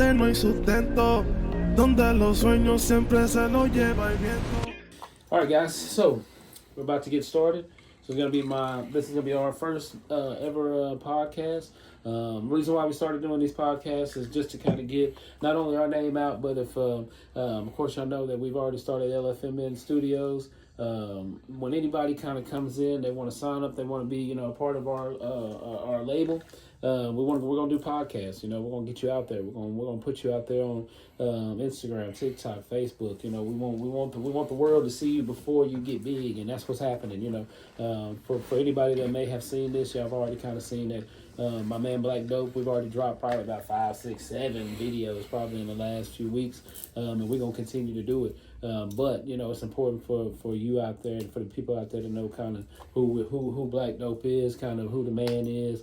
donde no hay sustento, donde los sueños siempre se los lleva el viento. All right, guys. So we're about to get started. So this is gonna be our first ever podcast. Reason why we started doing these podcasts is just to kind of get not only our name out, but if of course y'all know that we've already started LFMN Studios. When anybody kind of comes in, they want to sign up, they want to be a part of our label. We're gonna do podcasts. We're gonna get you out there. We're gonna put you out there on Instagram, TikTok, Facebook. We want the world to see you before you get big, and that's what's happening. For anybody that may have seen this, y'all have already kind of seen that. My man Black Dope, we've already dropped probably about 5, 6, 7 videos probably in the last few weeks, and we're gonna continue to do it. But it's important for you out there and for the people out there to know kind of who Black Dope is, kind of who the man is.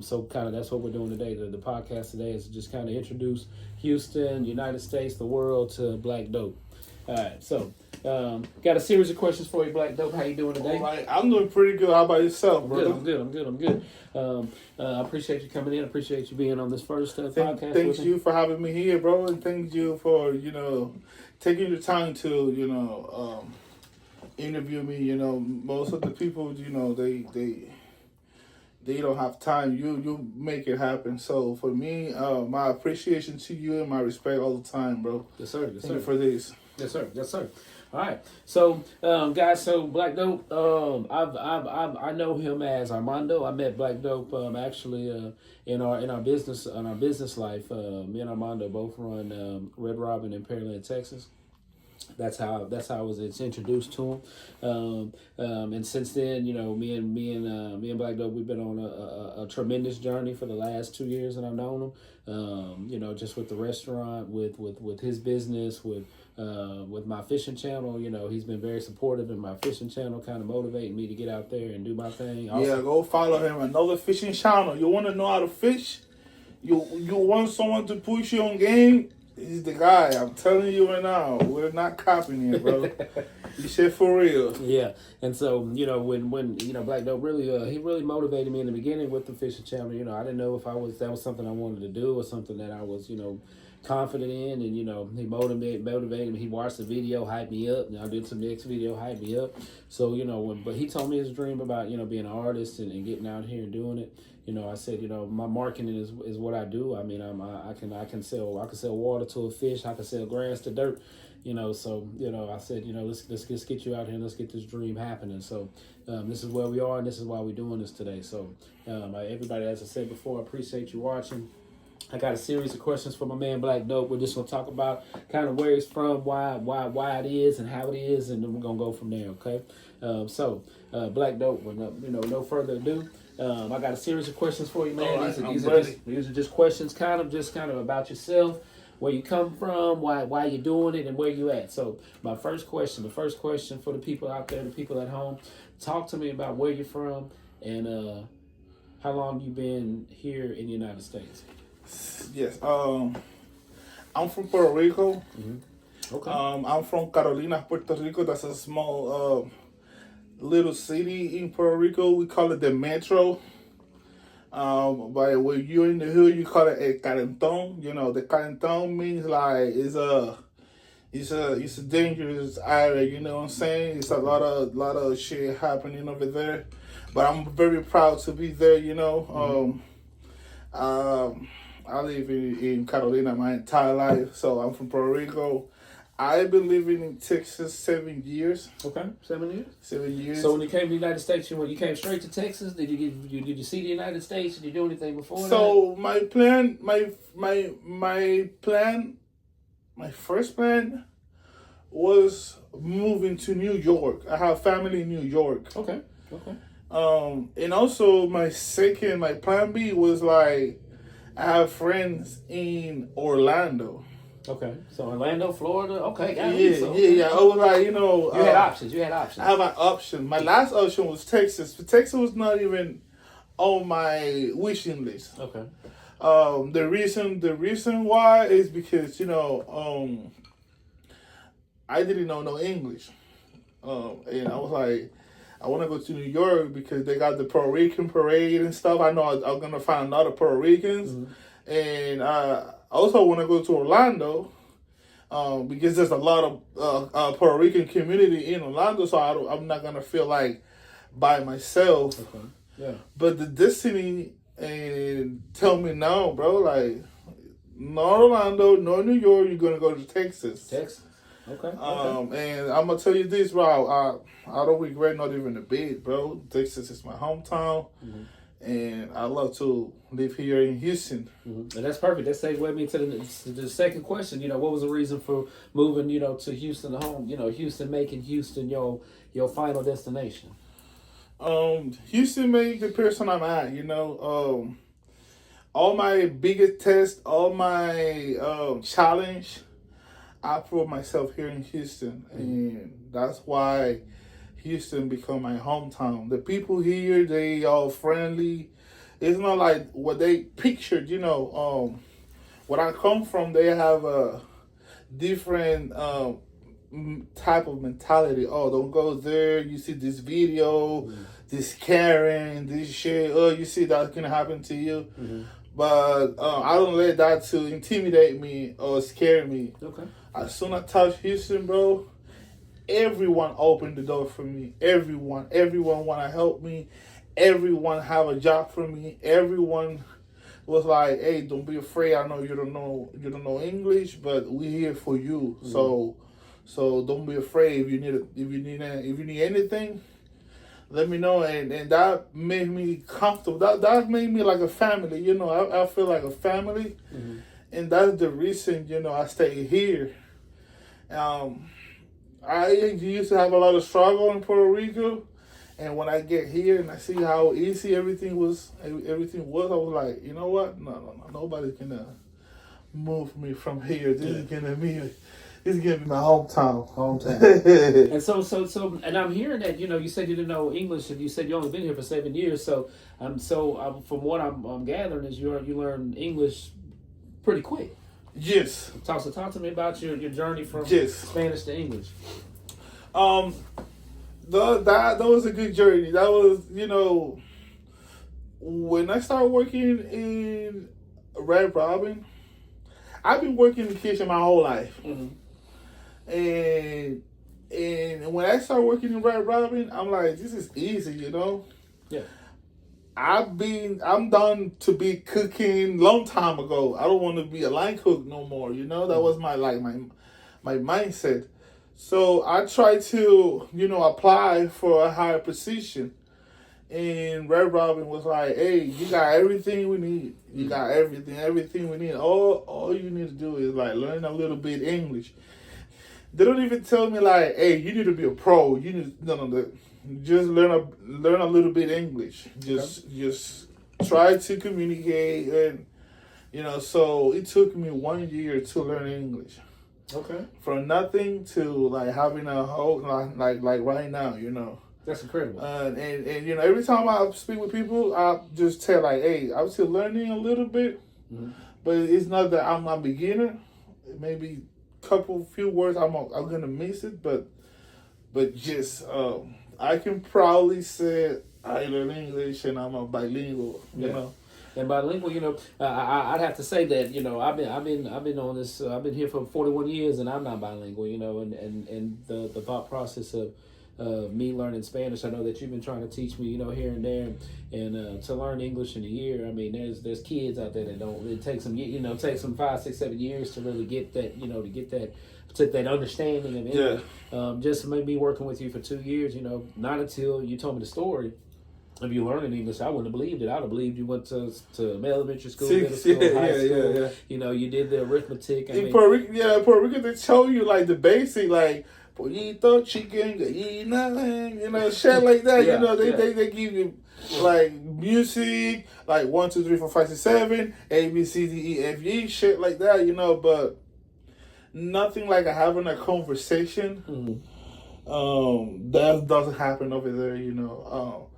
So kind of that's what we're doing today. The podcast today is just kind of introduce Houston, United States, the world to Black Dope. All right, so got a series of questions for you, Black Dope. How you doing today? All right, I'm doing pretty good. How about yourself, brother? I'm good. I appreciate you coming in. I appreciate you being on this first podcast. Thanks you for having me here, bro, and thank you for taking the time to interview me. Most of the people they don't have time. You make it happen. So for me, my appreciation to you and my respect all the time, bro. Yes, sir. Thank you for this. Yes, sir. All right, so guys, so Black Dope, I know him as Armando. I met Black Dope actually in our business life. Me and Armando both run Red Robin in Pearland, Texas. That's how I was introduced to him, and since then, me and Black Dope, we've been on a tremendous journey for the last 2 years that I've known him. Just with the restaurant, with his business, with my fishing channel. He's been very supportive in my fishing channel, kind of motivating me to get out there and do my thing. Also, yeah, go follow him. Another fishing channel. You want to know how to fish? You want someone to push you on game? He's the guy. I'm telling you right now. We're not copying it, bro. You shit for real. Yeah, and so when Black Dope really he really motivated me in the beginning with the fishing channel. I didn't know if that was something I wanted to do or something that I was confident in, and he motivated me. He watched the video, hyped me up, and I did some next video, hyped me up. So but he told me his dream about being an artist and getting out here and doing it. I said, my marketing is what I do. I mean, I can sell water to a fish. I can sell grass to dirt. So I said, let's get you out here and let's get this dream happening. So this is where we are, and this is why we're doing this today. So everybody, as I said before, I appreciate you watching. I got a series of questions for my man Black Dope. We're just gonna talk about kind of where he's from, why it is, and how it is, and then we're gonna go from there. Okay. So Black Dope. No further ado. I got a series of questions for you, man. Right, These are just questions, kind of about yourself, where you come from, why you're doing it, and where you at. So the first question for the people out there, the people at home, talk to me about where you're from and how long you been here in the United States. Yes. I'm from Puerto Rico. Mm-hmm. Okay. I'm from Carolina, Puerto Rico. That's a small little city in Puerto Rico. We call it the Metro. But when you're in the hood, you call it El Calentón. The Calentón means like it's a dangerous area. You know what I'm saying? It's a lot of shit happening over there. But I'm very proud to be there. I live in Carolina my entire life, so I'm from Puerto Rico. I've been living in Texas 7 years. Okay, 7 years. 7 years. So when you came to the United States, you came straight to Texas. Did you see the United States? Did you do anything before that? So my plan, my first plan was moving to New York. I have family in New York. Okay. And also my plan B was like, I have friends in Orlando. Okay, so Orlando, Florida. Okay, yeah. I was like, you had options. I have an option. My last option was Texas, but Texas was not even on my wishing list. Okay. The reason why is because I didn't know no English, and I was like, I want to go to New York because they got the Puerto Rican parade and stuff. I know I'm gonna find a lot of Puerto Ricans. Mm-hmm. And I also want to go to Orlando because there's a lot of Puerto Rican community in Orlando, so I'm not gonna feel like by myself. Okay. Yeah. But the destiny and tell me now, bro, like not Orlando, no New York. You're gonna go to Texas. Texas. Okay. And I'm gonna tell you this, bro. I don't regret not even a bit, bro. Texas is my hometown, and I love to live here in Houston. And that's perfect. That segues me to the second question. You know, what was the reason for moving? You know, to Houston, home. You know, Houston, making Houston your final destination. Houston made the person I'm at. You know, all my biggest test, all my challenge, I proved myself here in Houston, and that's why Houston become my hometown. The people here, they are friendly. It's not like what they pictured, you know. Where I come from, they have a different type of mentality. Oh, don't go there. You see this video, this Karen, this shit. Oh, you see that's gonna happen to you. But I don't let that to intimidate me or scare me. Okay. As soon as I touch Houston, bro, everyone opened the door for me. Everyone want to help me. Everyone have a job for me. Everyone was like, "Hey, don't be afraid. I know you don't know English, but we're here for you. So don't be afraid. If you need anything, let me know." And that made me comfortable. That made me like a family. You know, I feel like a family, and that's the reason, you know, I stay here. I used to have a lot of struggle in Puerto Rico, and when I get here and I see how easy everything was, I was like, you know what? No, nobody's gonna move me from here. This is gonna be my hometown. And so, and I'm hearing that, you know, you said you didn't know English, and you said you only been here for 7 years. So, from what I'm gathering is you learn English pretty quick. Yes. Talk to me about your journey from Spanish to English. That was a good journey. That was, you know, when I started working in Red Robin, I've been working in the kitchen my whole life. And when I started working in Red Robin, I'm like, this is easy, you know? Yeah. I'm done to be cooking long time ago. I don't want to be a line cook no more, you know? That was my mindset. So I tried to, you know, apply for a higher position. And Red Robin was like, "Hey, you got everything we need. You got everything we need. All you need to do is like learn a little bit English." They don't even tell me like, "Hey, you need to be a pro. You need no. Just learn a little bit English. Just try to communicate." And you know, so it took me 1 year to learn English. Okay. From nothing to like having a whole like right now, you know. That's incredible. And you know, every time I speak with people, I just tell like, "Hey, I'm still learning a little bit, but it's not that I'm a beginner. Maybe few words I'm gonna miss it, but just I can probably say I learn English and I'm a bilingual, you know." And bilingual, you know, I'd have to say that, you know, I've been on this. I've been here for 41 years, and I'm not bilingual, you know. And the thought process of me learning Spanish, I know that you've been trying to teach me, you know, here and there, and to learn English in a year. I mean, there's kids out there that don't. It takes them, you know, 5, 6, 7 years to really get that, you know, to that understanding of English. Just maybe working with you for 2 years, you know, not until you told me the story of you learning English, I wouldn't have believed it. I'd have believed you went to elementary school, middle school, high school. Yeah. You know, you did the arithmetic. Puerto Rico, they show you like the basic, like pollito, chicken, gallina, you know, shit like that. You know, they give you like music, like 1, 2, 3, 4, 5, 6, 7, A, B, C, D, E, F, G, shit like that. You know, but nothing like having a conversation. That doesn't happen over there. You know.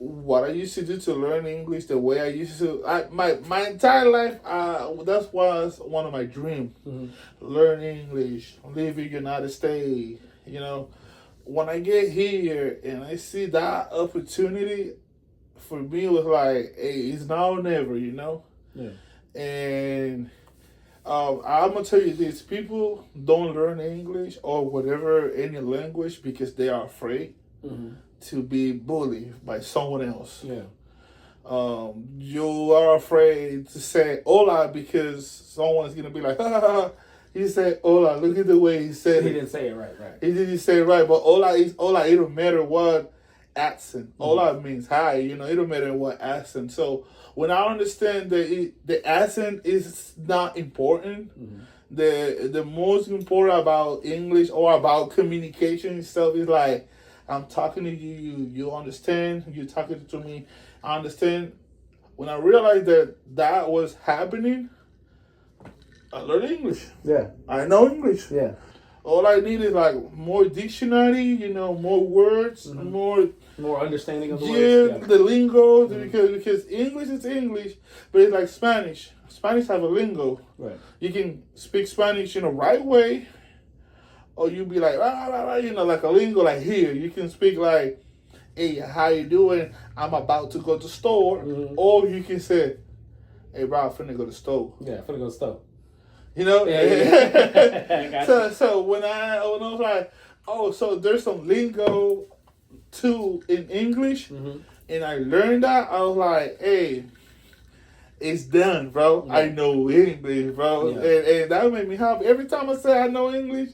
What I used to do to learn English, the way I used to, my entire life, that was one of my dreams. Learn English, live in the United States. You know, when I get here and I see that opportunity, for me it was like, hey, it's now or never. You know. Yeah. And I'm gonna tell you this: people don't learn English or whatever any language because they are afraid to be bullied by someone else. Yeah. You are afraid to say hola because someone's gonna be like, ha, ha, ha. He said hola. Look at the way he said He it. didn't say it right. Right. He didn't say it right, but hola is hola. It don't matter what accent. Hola means hi. You know, it don't matter what accent. So when I understand that the accent is not important, the most important about English or about communication itself is like, I'm talking to you. You understand. You're talking to me. I understand. When I realized that was happening, I learned English. Yeah. I know English. Yeah. All I need is like more dictionary, you know, more words, more understanding of the words. Yeah. the lingo, because English is English, but it's like Spanish. Spanish have a lingo. Right. You can speak Spanish in the right way, or you be like, you know, like a lingo, like here. You can speak like, hey, how you doing? I'm about to go to store. Or you can say, hey, bro, I'm finna go to store. Yeah, finna go to store. You know? Yeah. So when I was like, oh, so there's some lingo too in English, and I learned that, I was like, hey, it's done, bro. Yeah. I know English, bro. Yeah. And that made me happy. Every time I say I know English,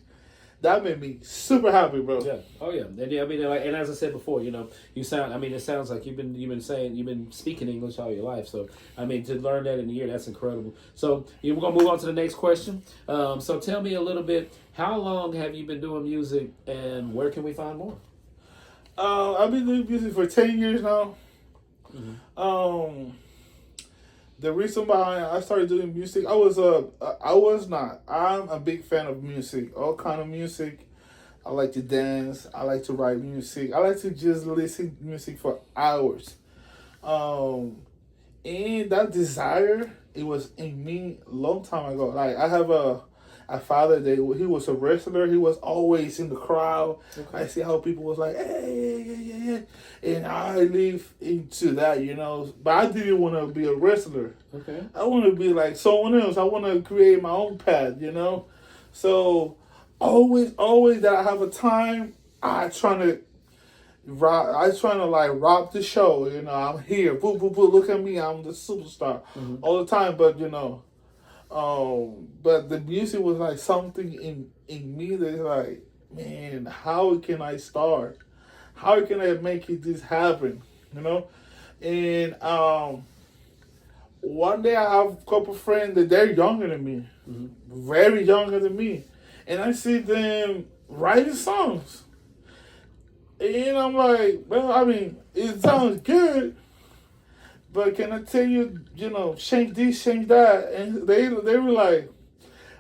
that made me super happy, bro. Yeah. Oh yeah. And, I mean, like, and as I said before, you know, you sound. I mean, it sounds like you've been speaking English all your life. So I mean, to learn that in a year, that's incredible. So we're gonna move on to the next question. So tell me a little bit. How long have you been doing music, and where can we find more? I've been doing music for 10 years now. The reason why I started doing music, I'm a big fan of music, all kind of music. I like to dance. I like to write music. I like to just listen to music for hours. And that desire, it was in me a long time ago. Like I have a father that he was a wrestler. He was always in the crowd. Okay. I see how people was like, hey, and I live into that, you know. But I didn't want to be a wrestler. Okay. I want to be like someone else. I want to create my own path, you know. So always that I have a time, I trying to like rob the show, you know. I'm here, boo, boo, boo. Look at me, I'm the superstar all the time. But you know. But the music was like something in me that's like, man, how can I start? How can I make this happen? You know? And one day I have a couple friends that they're younger than me, very younger than me, and I see them writing songs. And I'm like, well, I mean, it sounds good. But can I tell you, you know, change this, change that? And they were like,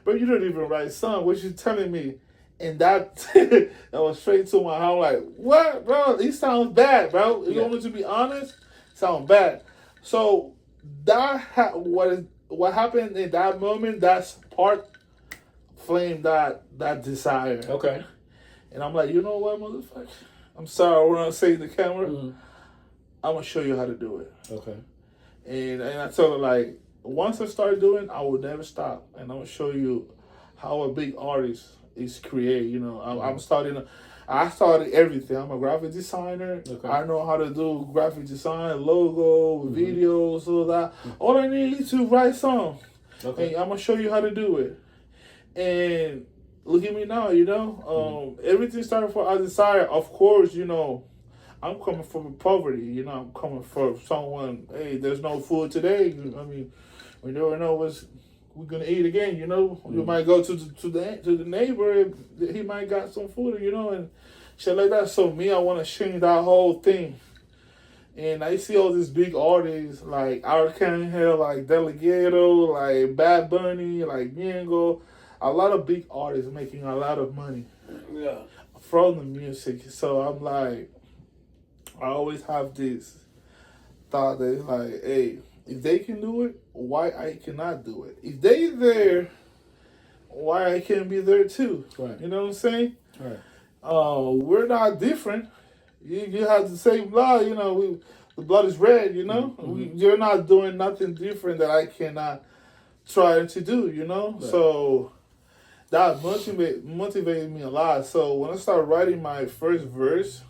but you don't even write song. What you telling me? And that that was straight to my heart. Like, what, bro? This sounds bad, bro. If you want me to be honest, sound bad. So that what happened in that moment. That spark flame that desire. Okay. And I'm like, you know what, motherfucker? I'm sorry, when I say the camera. I'm gonna show you how to do it. Okay. And I told her, like, once I start doing, I will never stop, and I'm gonna show you how a big artist is created. You know, I started everything. I'm a graphic designer. Okay. I know how to do graphic design, logo, videos, all that. All I need is to write songs. Okay. And I'm gonna show you how to do it. And look at me now. You know, everything started for a desire. Of course, you know. I'm coming from poverty, you know. I'm coming from someone. Hey, there's no food today. I mean, we never know what's we're gonna eat again. You know, you might go to the neighbor. He might got some food, you know, and shit like that. So me, I want to change that whole thing. And I see all these big artists like Arcangel, like Delegato, like Bad Bunny, like Ñengo. A lot of big artists making a lot of money. Yeah. From the music. So I'm like, I always have this thought that it's like, hey, if they can do it, why I cannot do it? If they there, why I can't be there too? Right. You know what I'm saying? Right. We're not different. You have the same blood. You know, the blood is red. You know, you're not doing nothing different that I cannot trying to do, you know? Right. So that motivated me a lot. So when I started writing my first verse,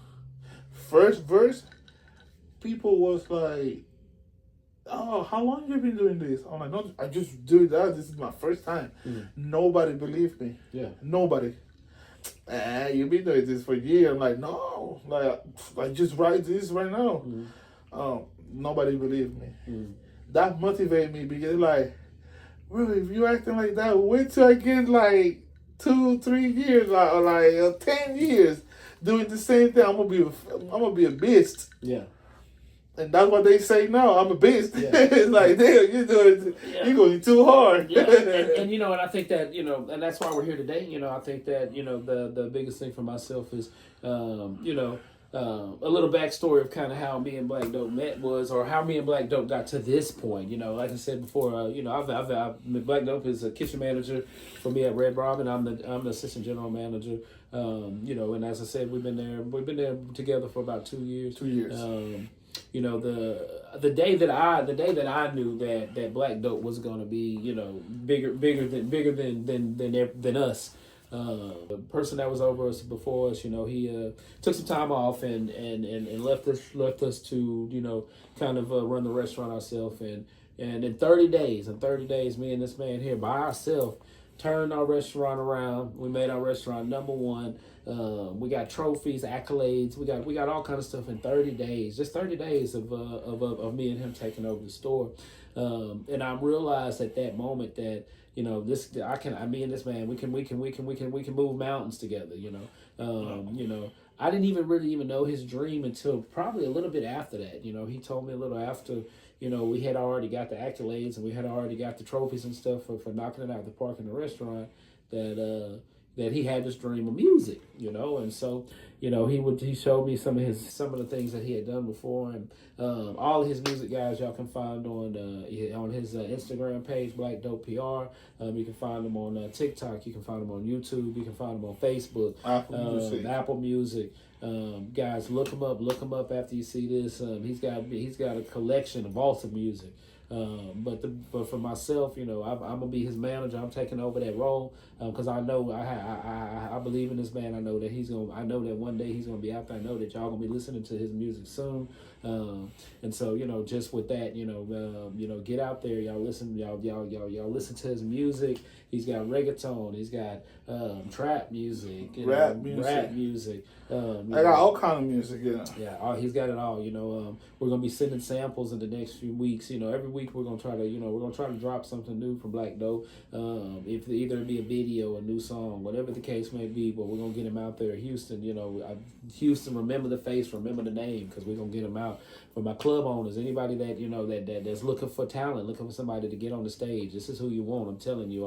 people was like, "Oh, how long you been doing this?" I'm like, "No, I just do that. This is my first time." Nobody believed me. Yeah. Nobody. You've been doing this for years. I'm like, no, like I just write this right now. Nobody believed me. That motivated me because like, really, if you acting like that, wait till I get like 2-3 years or like 10 years doing the same thing. I'm gonna be a beast. Yeah. And that's what they say now. I'm a beast. Yeah. It's like, damn, you're going too hard. Yeah, and you know, and I think that, you know, and that's why we're here today. You know, I think that, you know, the biggest thing for myself is, you know, a little backstory of kind of how me and Black Dope met was, or how me and Black Dope got to this point. You know, like I said before, you know, I've Black Dope is a kitchen manager for me at Red Robin. I'm the assistant general manager. You know, and as I said, we've been there together for about 2 years. 2 years. You know, the day that I knew that Black Dope was gonna be, you know, bigger than us. The person that was over us before us, you know, he took some time off and left us to, you know, kind of run the restaurant ourselves, and in 30 days, me and this man here by ourselves turned our restaurant around. We made our restaurant number one. We got trophies, accolades. We got all kind of stuff in 30 days. Just 30 days of me and him taking over the store. And I realized at that moment that, you know, me and this man, we can move mountains together. You know, you know, I didn't really know his dream until probably a little bit after that. You know, he told me a little after. You know, we had already got the accolades and we had already got the trophies and stuff for knocking it out the park in the restaurant, that he had this dream of music, you know. And so, you know, he showed me some of the things that he had done before, and all of his music, guys, y'all can find on his Instagram page, Black Dope PR. You can find him on TikTok. You can find him on YouTube. You can find him on Facebook, Apple Music. Guys, look him up after you see this. He's got a collection, a vault of music. But for myself, you know, I'm gonna be his manager. I'm taking over that role because I know I believe in this man. I know that I know that one day he's gonna be out there. I know that y'all gonna be listening to his music soon. And so, you know, just with that, you know, get out there, y'all listen to his music. He's got reggaeton. He's got trap music, rap music. I got all kind of music. Yeah, he's got it all. You know, we're gonna be sending samples in the next few weeks. You know, every week we're gonna try to drop something new from Black Dope. If either it be a video, a new song, whatever the case may be. But we're gonna get him out there. Houston, you know, Houston, remember the face, remember the name, because we're gonna get him out. For my club owners, anybody that, you know, that's looking for talent, looking for somebody to get on the stage, this is who you want. I'm telling you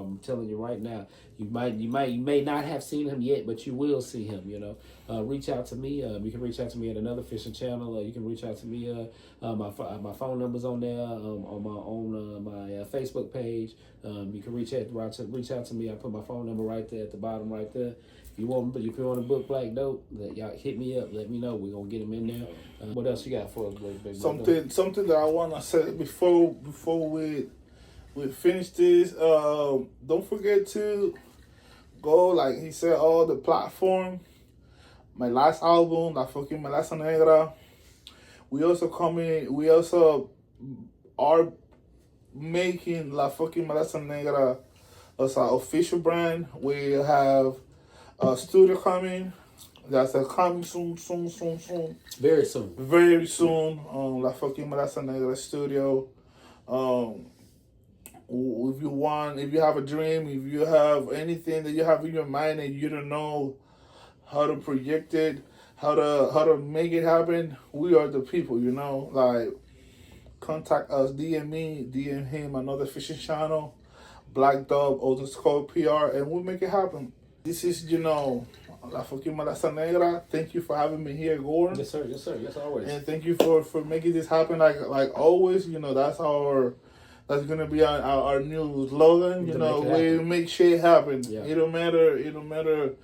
right now. You may not have seen him yet, but you will see him. You know, reach out to me. You can reach out to me at Another Fishing Channel. You can reach out to me. My phone number's on there on my Facebook page. You can reach out to me. I put my phone number right there at the bottom right there. If you want to book Black Dope, y'all hit me up. Let me know. We're gonna get him in there. What else you got for us, baby? Something that I wanna say before we finish this. Don't forget to go, like he said, all the platform. My last album, La Fucking Melaza Negra. We also are making La Fucking Melaza Negra as an official brand. We have a studio coming. That's coming soon. Very soon. Very soon. La Fucking Melaza Negra studio. If you have a dream, if you have anything that you have in your mind and you don't know how to project it, how to make it happen, we are the people, you know. Like, contact us, DM me, DM him, Another Fishing Channel, Black Dog _PR, and we'll make it happen. This is, you know, La Fucking Melaza Negra. Thank you for having me here, Gordon. Yes, sir. Yes, always. And thank you for making this happen. Like always, you know, that's gonna be our new slogan. You know, we make shit happen. Yeah. It don't matter.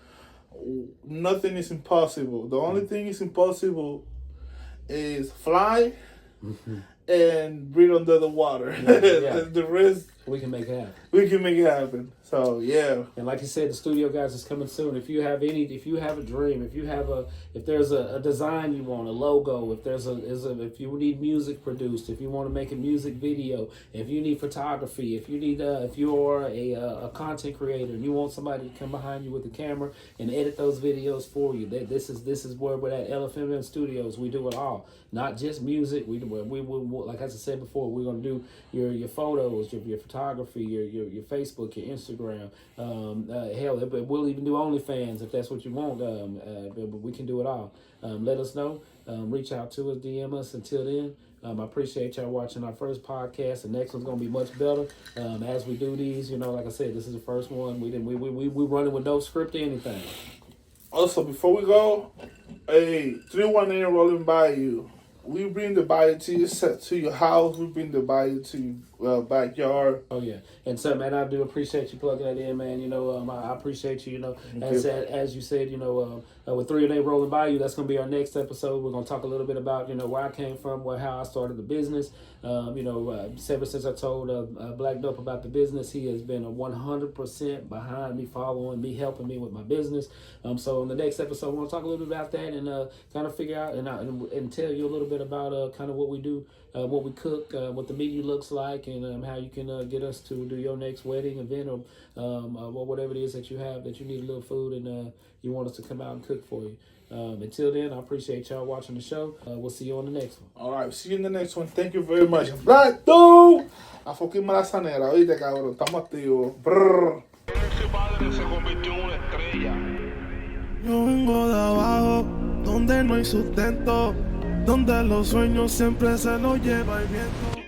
Nothing is impossible. The only thing is impossible is fly and breathe under the water. Yeah. The rest we can make it happen. We can make it happen. So yeah. And like you said, the studio guys is coming soon. If you have a dream, if there's a design you want, a logo, if you need music produced, if you want to make a music video, if you need photography, if you are a content creator and you want somebody to come behind you with a camera and edit those videos for you, this is where we're at LFMM Studios. We do it all, not just music. We like I said before, we're gonna do your photos, your photography, your Facebook, your Instagram. Hell, we'll even do OnlyFans if that's what you want. But we can do it all. Let us know. Reach out to us, DM us. Until then, I appreciate y'all watching our first podcast. The next one's gonna be much better. As we do these, like I said, this is the first one. We running with no script or anything. Also, before we go, a 318 rolling by you. We bring the body to your house. We bring the body to your backyard. Oh yeah, and so man, I do appreciate you plugging that in, man. I appreciate you. As you said, with 318 rolling by you, that's gonna be our next episode. We're gonna talk a little bit about where I came from, how I started the business. Ever since I told Black Dope about the business, he has been 100% behind me, following me, helping me with my business. So in the next episode, we're gonna talk a little bit about that and kind of figure out and tell you a little bit about kind of what we do, what we cook, what the menu looks like, and how you can get us to do your next wedding event or whatever it is that you have that you need a little food and you want us to come out and cook for you. Until then, I appreciate y'all watching the show. We'll see you on the next one. All right, see you in the next one. Thank you very much. Black Dude, a fucking malasanera, oíste, cabrón. Estamos activos. Brrr. Yo vengo de abajo, donde no hay sustento, donde los sueños siempre se los lleva el viento.